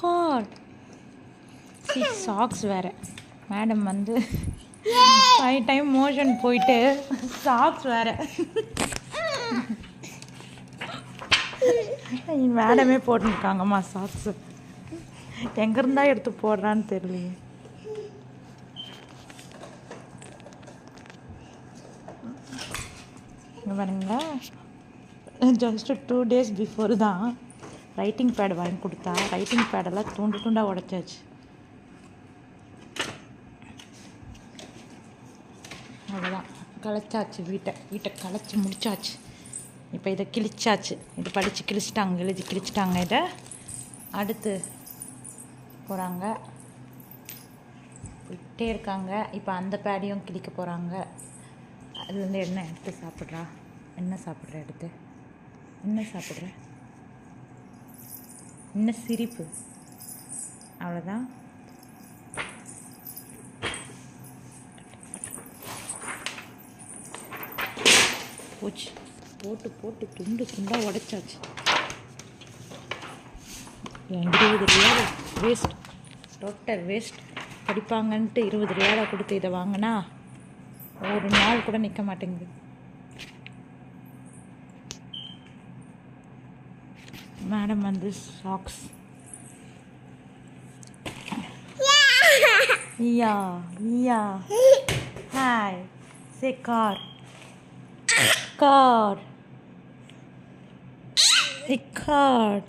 God socks வேறு madam வந்து 5 time motion போயிட்டு சாக்ஸ் வேறு மேடமே போட்டுருக்காங்கம்மா சாக்ஸு எங்கேருந்தா எடுத்து போடுறான்னு தெரியலையே. இங்கே பாருங்களா, ஜஸ்ட்டு 2 days பிஃபோர் தான் ரைட்டிங் பேட் வாங்கி கொடுத்தா. ரைட்டிங் பேடெல்லாம் துண்டு துண்டாக உடச்சாச்சு. அவ்வளோதான், கலைச்சாச்சு. வீட்டை கலைச்சி முடிச்சாச்சு. இப்போ இதை கிழிச்சாச்சு. இது படித்து கிழிச்சிட்டாங்க, எழுதி கிழிச்சிட்டாங்க. இதை அடுத்து போகிறாங்க, போயிட்டே இருக்காங்க. இப்போ அந்த பேடையும் கிழிக்க போகிறாங்க. அதுலேருந்து என்ன எடுத்து சாப்பிட்றா? என்ன சாப்பிட்ற? எடுத்து என்ன சாப்பிட்ற? என்ன சிரிப்பு? அவ்வளோதான். போச்சு, போட்டு போட்டு துண்டு துண்டாக உடைச்சாச்சு. 20 ரியால் வேஸ்ட், டோட்டல் வேஸ்ட். படிப்பாங்கன்ட்டு 20 ரியாலை கொடுத்து இதை வாங்கினா ஒரு நாள் கூட நிற்க மாட்டேங்குது. மேடம் வந்து socks. Yeah yeah hi say car car a card.